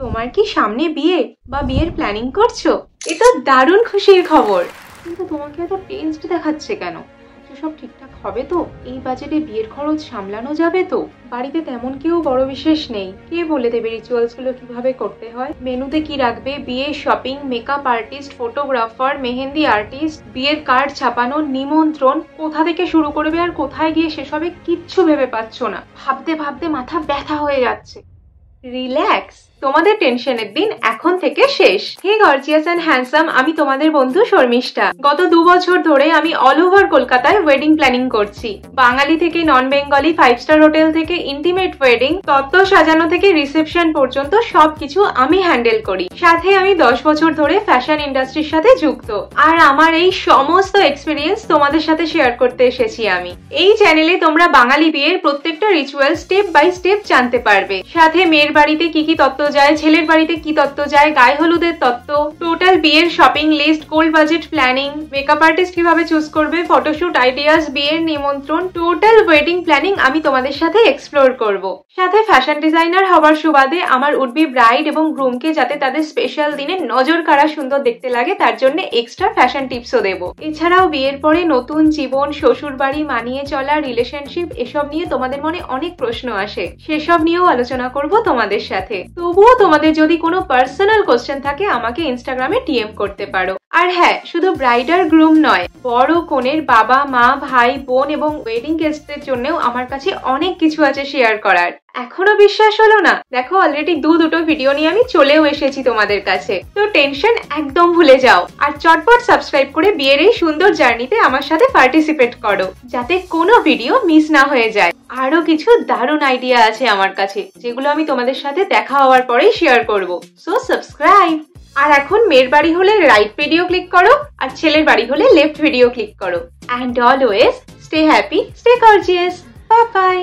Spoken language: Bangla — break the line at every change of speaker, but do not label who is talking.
তোমার কি সামনে বিয়ে বা বিয়ের প্ল্যানিং করছো? এটা দারুণ খুশির খবর। কিন্তু তোমাকে এত টেনসড দেখাচ্ছে কেন? সব ঠিকঠাক হবে তো? এই বাজেটে বিয়ের খরচ সামলানো যাবে তো? বাড়িতে তেমন কেউ বড় বিশেষ নেই, কে বলে দেবে রিচুয়ালস গুলো কিভাবে করতে হয়? মেনুতে কি রাখবে? বিয়ে, shopping, makeup artist, photographer, mehndi artist, বিয়ের কার্ড ছাপানো, নিমন্ত্রণ, কোথা থেকে শুরু করবে আর কোথায় গিয়ে শেষ হবে কিচ্ছু ভেবে পাচ্ছ না। ভাবতে ভাবতে মাথা ব্যথা হয়ে যাচ্ছে। রিল্যাক্স, তোমাদের টেনশনের দিন এখন থেকে শেষ। হে গর্জিয়াস এন্ড হ্যান্ডসাম, আমি তোমাদের বন্ধু শর্মিষ্ঠা। গত 2 বছর ধরে আমি অল ওভার কলকাতায় ওয়েডিং প্ল্যানিং করছি। বাঙালি থেকে নন বেঙ্গলি, 5 স্টার হোটেল থেকে ইন্টিমেট ওয়েডিং, তত্ত্ব সাজানো থেকে রিসেপশন পর্যন্ত সবকিছু আমি হ্যান্ডেল করি। সাথে আমি 10 বছর ধরে ফ্যাশন ইন্ডাস্ট্রির সাথে যুক্ত। আর আমার এই সমস্ত এক্সপিরিয়েন্স তোমাদের সাথে শেয়ার করতে এসেছি আমি। এই চ্যানেলে তোমরা বাঙালি বিয়ের প্রত্যেকটা রিচুয়াল স্টেপ বাই স্টেপ জানতে পারবে। সাথে মেয়ের বাড়িতে কি কি তত্ত্ব যায়, ছেলের বাড়িতে কি তত্ত্ব যায়, গায়ে হলুদের তত্ত্ব, টোটাল বিয়ের shopping list, gold budget planning, makeup artist কিভাবে চুজ করবে, ফটোশুট আইডিয়াস, বিয়ের নিমন্ত্রণ, টোটাল ওয়েডিং প্ল্যানিং আমি তোমাদের সাথে এক্সপ্লোর করব। সাথে ফ্যাশন ডিজাইনার হবার সুবাদে আমার উডবি ব্রাইড এবং গ্রুমকে যাতে তাদের স্পেশাল দিনে নজর কাড়া সুন্দর দেখতে লাগে তার জন্য এক্সট্রা ফ্যাশন টিপসও দেবো। এছাড়াও বিয়ের পরে নতুন জীবন, শ্বশুর বাড়ি মানিয়ে চলা, রিলেশনশিপ, এসব নিয়ে তোমাদের মনে অনেক প্রশ্ন আসে, সেসব নিয়েও আলোচনা করব তোমাদের সাথে। তবুও তোমাদের যদি কোনো পার্সোনাল কোশ্চেন থাকে আমাকে ইনস্টাগ্রামে ডিএম করতে পারো। আর হ্যাঁ, শুধু ব্রাইড আর গ্রুম নয়, বড় কনের বাবা মা, ভাই বোন এবং ওয়েডিং গেস্টদের জন্যও আমার কাছে অনেক কিছু আছে শেয়ার করার। এখনো বিশ্বাস হলো না? দেখো, অলরেডি দুটো ভিডিও নিয়ে আমি চলেও এসেছি তোমাদের কাছে। তো টেনশন একদম ভুলে যাও আর চটপট সাবস্ক্রাইব করে বিয়ের এই সুন্দর জার্নিতে আমার সাথে পার্টিসিপেট করো, যাতে কোনো ভিডিও মিস না হয়ে যায়। আরো কিছু দারুণ আইডিয়া আছে আমার কাছে, যেগুলো আমি তোমাদের সাথে দেখা হওয়ার পরেই শেয়ার করব। So subscribe. আর এখন মেয়ের বাড়ি হলে রাইট ভিডিও ক্লিক করো, আর ছেলের বাড়ি হলে লেফট ভিডিও ক্লিক করো। And always stay happy, stay gorgeous. Bye bye.